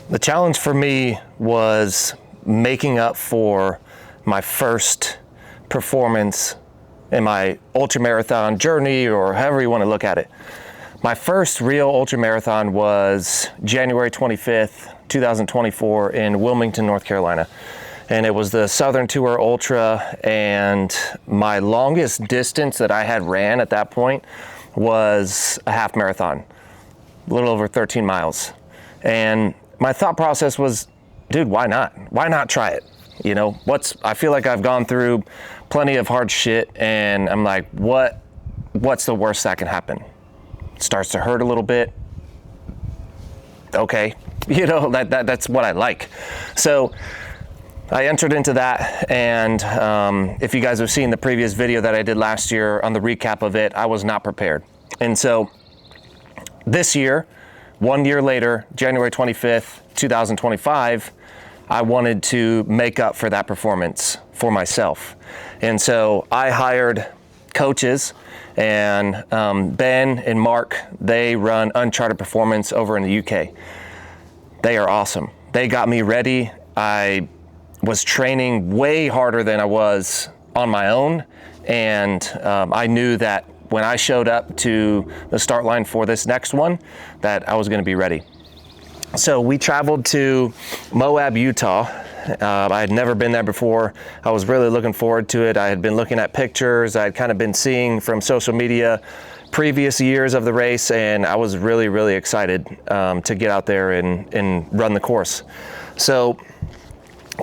The challenge for me was making up for my first performance in my ultramarathon journey, or however you want to look at it. My first real ultramarathon was January 25th, 2024 in Wilmington, North Carolina. And it was the Southern Tour Ultra, and my longest distance that I had ran at that point was a half marathon, a little over 13 miles. And my thought process was, dude, why not? Why not try it? You know, I feel like I've gone through plenty of hard shit, and I'm like, what's the worst that can happen? It starts to hurt a little bit. Okay, you know, that's what I like. So I entered into that, and if you guys have seen the previous video that I did last year on the recap of it, I was not prepared. And so this year, 1 year later, January 25th, 2025, I wanted to make up for that performance for myself. And so I hired coaches, and Ben and Mark, they run Uncharted Performance over in the UK. They are awesome. They got me ready. I was training way harder than I was on my own, and I knew that when I showed up to the start line for this next one, that I was going to be ready. So we traveled to Moab, Utah. I had never been there before. I was really looking forward to it. I had been looking at pictures. I had kind of been seeing from social media previous years of the race, and I was really, really excited to get out there and run the course. So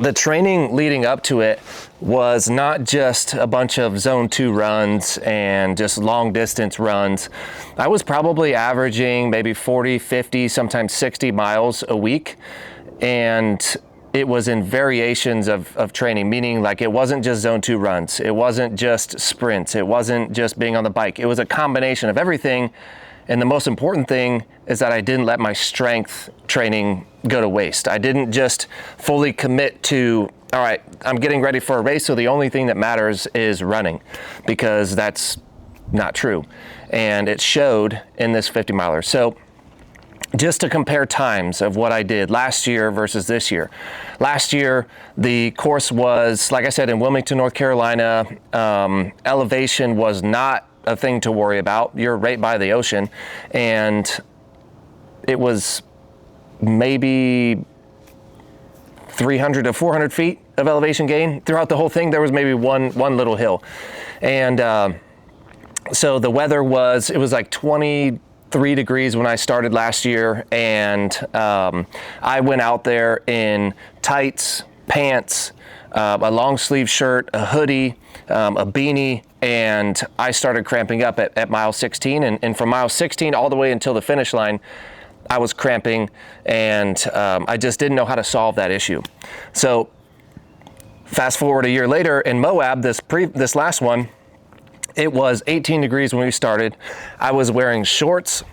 the training leading up to it was not just a bunch of zone 2 runs and just long distance runs. I was probably averaging maybe 40, 50, sometimes 60 miles a week. And it was in variations of training, meaning like it wasn't just zone 2 runs. It wasn't just sprints. It wasn't just being on the bike. It was a combination of everything. And the most important thing is that I didn't let my strength training go to waste. I didn't just fully commit to, all right, I'm getting ready for a race, so the only thing that matters is running, because that's not true. And it showed in this 50 miler. So just to compare times of what I did last year versus this year. Last year, the course was, like I said, in Wilmington, North Carolina. Elevation was not a thing to worry about. You're right by the ocean, and it was maybe 300 to 400 feet of elevation gain throughout the whole thing. There was maybe one little hill, and so the weather was, it was like 23 degrees when I started last year, and I went out there in tights, pants, a long sleeve shirt, a hoodie, a beanie, and I started cramping up at mile 16, and from mile 16 all the way until the finish line, I was cramping, and I just didn't know how to solve that issue. So fast forward a year later in Moab, this last one, it was 18 degrees when we started. I was wearing shorts,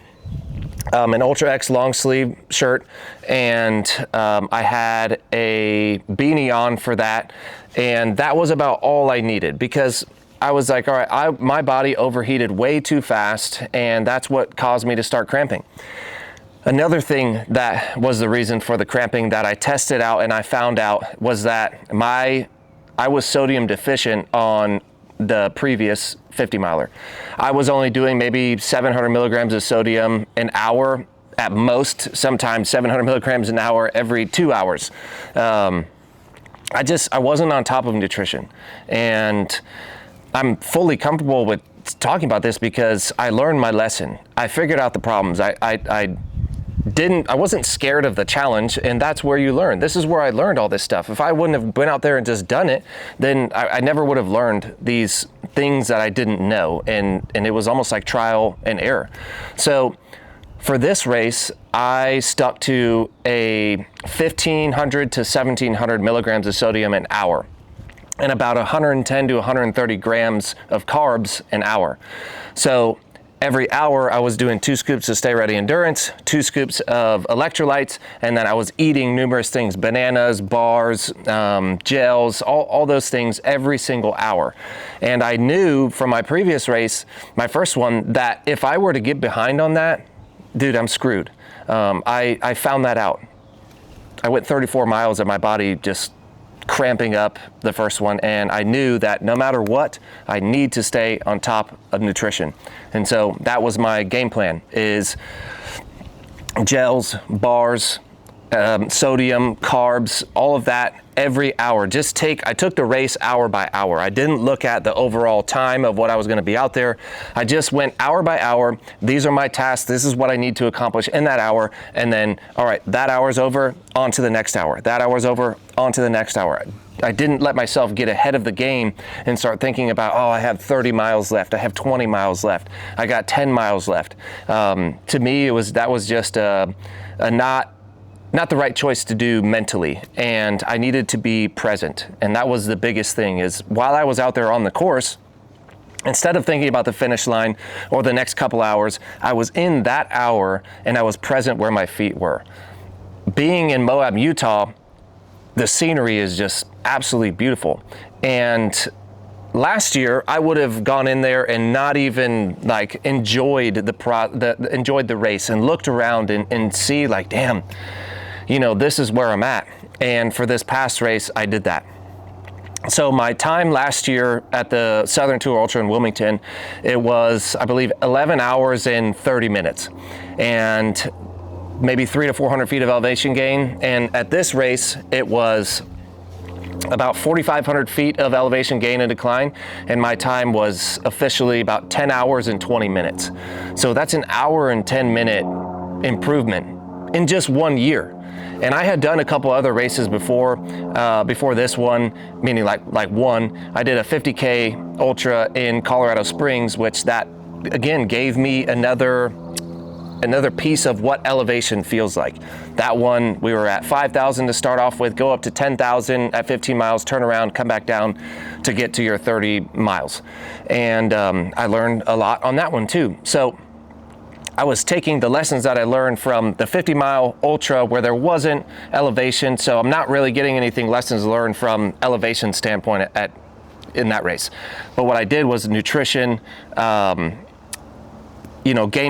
an Ultra X long sleeve shirt, and I had a beanie on for that, and that was about all I needed, because I was like, all right, my body overheated way too fast, and that's what caused me to start cramping. Another thing that was the reason for the cramping that I tested out and I found out was that I was sodium deficient on the previous 50 miler. I was only doing maybe 700 milligrams of sodium an hour at most, sometimes 700 milligrams an hour every 2 hours. I wasn't on top of nutrition, and I'm fully comfortable with talking about this because I learned my lesson. I figured out the problems. I wasn't scared of the challenge, and that's where you learn. This is where I learned all this stuff. If I wouldn't have been out there and just done it, then I never would have learned these things that I didn't know, and it was almost like trial and error. So for this race, I stuck to a 1,500 to 1,700 milligrams of sodium an hour, and about 110 to 130 grams of carbs an hour. So every hour I was doing 2 scoops of Stay Ready Endurance, 2 scoops of electrolytes, and then I was eating numerous things, bananas, bars, gels, all those things every single hour. And I knew from my previous race, my first one, that if I were to get behind on that, dude, I'm screwed. I found that out I went 34 miles and my body just cramping up the first one, and I knew that no matter what, I need to stay on top of nutrition. And so that was my game plan, is gels, bars, sodium, carbs, all of that every hour. I took the race hour by hour. I didn't look at the overall time of what I was going to be out there. I just went hour by hour. These are my tasks. This is what I need to accomplish in that hour. And then, all right, that hour's over, on to the next hour. That hour's over, on to the next hour. I didn't let myself get ahead of the game and start thinking about, oh, I have 30 miles left. I have 20 miles left. I got 10 miles left. To me, that was just not the right choice to do mentally, and I needed to be present. And that was the biggest thing, is while I was out there on the course, instead of thinking about the finish line or the next couple hours, I was in that hour and I was present where my feet were. Being in Moab, Utah, the scenery is just absolutely beautiful. And last year, I would have gone in there and not even like enjoyed the race and looked around and see like, damn, this is where I'm at. And for this past race, I did that. So my time last year at the Southern Tour Ultra in Wilmington, it was, I believe, 11 hours and 30 minutes and maybe 300 to 400 feet of elevation gain. And at this race, it was about 4,500 feet of elevation gain and decline. And my time was officially about 10 hours and 20 minutes. So that's an hour and 10 minute improvement in just 1 year. And I had done a couple other races before this one, meaning like one. I did a 50K ultra in Colorado Springs, which that again gave me another piece of what elevation feels like. That one, we were at 5,000 to start off with, go up to 10,000 at 15 miles, turn around, come back down to get to your 30 miles. And I learned a lot on that one too. So I was taking the lessons that I learned from the 50-mile ultra where there wasn't elevation, so I'm not really getting anything lessons learned from elevation standpoint in that race. But what I did was nutrition, game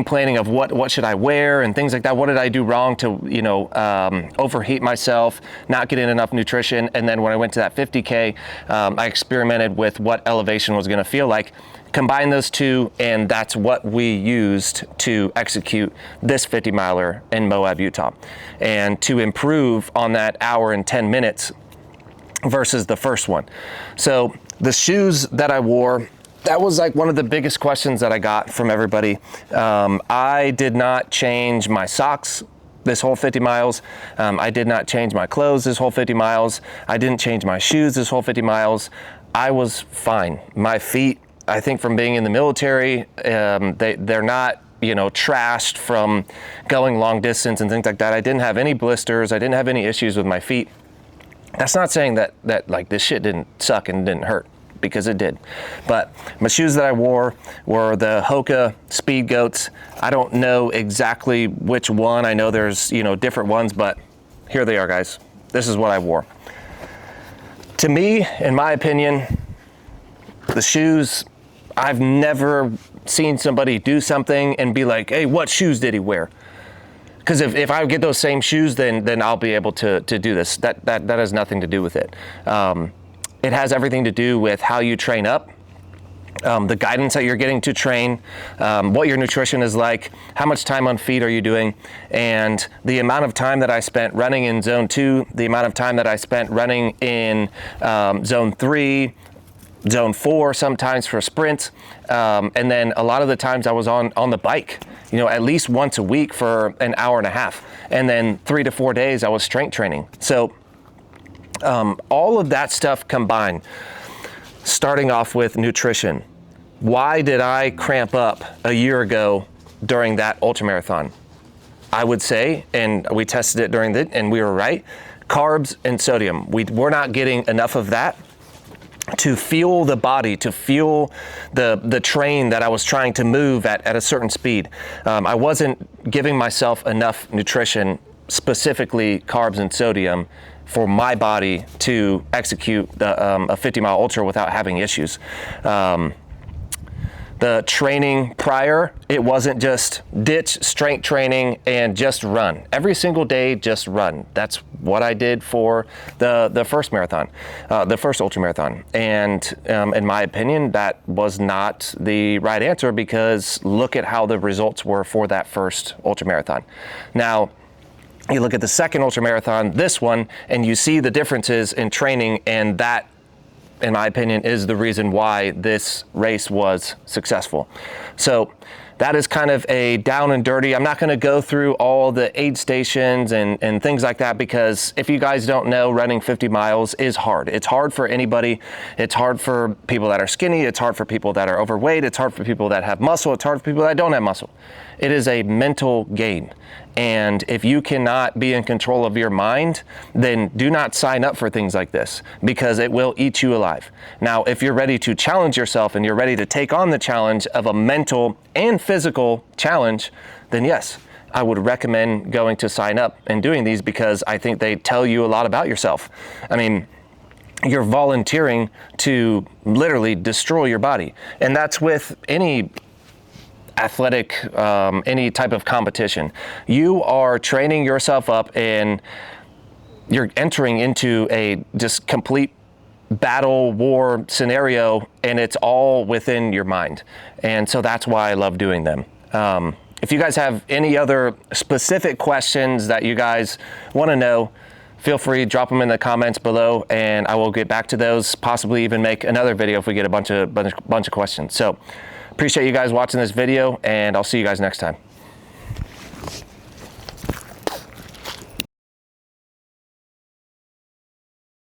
planning of what should I wear and things like that. What did I do wrong to, overheat myself, not get in enough nutrition. And then when I went to that 50K, I experimented with what elevation was going to feel like. Combine those two, and that's what we used to execute this 50-miler in Moab, Utah. And to improve on that hour and 10 minutes versus the first one. So the shoes that I wore, that was like one of the biggest questions that I got from everybody. I did not change my socks this whole 50 miles. I did not change my clothes this whole 50 miles. I didn't change my shoes this whole 50 miles. I was fine. My feet, I think from being in the military, they're not, trashed from going long distance and things like that. I didn't have any blisters. I didn't have any issues with my feet. That's not saying that like this shit didn't suck and didn't hurt, because it did. But my shoes that I wore were the Hoka Speedgoats. I don't know exactly which one. I know there's, different ones, but here they are, guys. This is what I wore. To me, in my opinion, the shoes, I've never seen somebody do something and be like, hey, what shoes did he wear? Because if I get those same shoes, then I'll be able to do this. That has nothing to do with it. It has everything to do with how you train up, the guidance that you're getting to train, what your nutrition is like, how much time on feet are you doing, and the amount of time that I spent running in zone 2, the amount of time that I spent running in zone 3, zone 4 sometimes for sprints, and then a lot of the times I was on the bike, at least once a week for an hour and a half, and then 3 to 4 days I was strength training. So all of that stuff combined, starting off with nutrition. Why did I cramp up a year ago during that ultramarathon? I would say, and we tested it and we were right, carbs and sodium. We're not getting enough of that to fuel the body, to fuel the train that I was trying to move at a certain speed. I wasn't giving myself enough nutrition, specifically carbs and sodium, for my body to execute a 50-mile ultra without having issues. the training prior, it wasn't just ditch strength training and just run. Every single day, just run. That's what I did for the first marathon, the first ultra marathon. And in my opinion, that was not the right answer, because look at how the results were for that first ultra marathon. Now, you look at the second ultra marathon, this one, and you see the differences in training, and that, in my opinion, is the reason why this race was successful. So that is kind of a down and dirty. I'm not going to go through all the aid stations and things like that, because if you guys don't know, running 50 miles is hard. It's hard for anybody. It's hard for people that are skinny. It's hard for people that are overweight. It's hard for people that have muscle. It's hard for people that don't have muscle. It is a mental game. And if you cannot be in control of your mind, then do not sign up for things like this, because it will eat you alive. Now, if you're ready to challenge yourself and you're ready to take on the challenge of a mental and physical challenge, then yes, I would recommend going to sign up and doing these, because I think they tell you a lot about yourself. I mean, you're volunteering to literally destroy your body. And that's with any athletic, any type of competition. You are training yourself up, and you're entering into a just complete battle war scenario, and it's all within your mind. And so that's why I love doing them. If you guys have any other specific questions that you guys want to know, feel free to drop them in the comments below, and I will get back to those, possibly even make another video if we get a bunch of questions. So appreciate you guys watching this video, and I'll see you guys next time.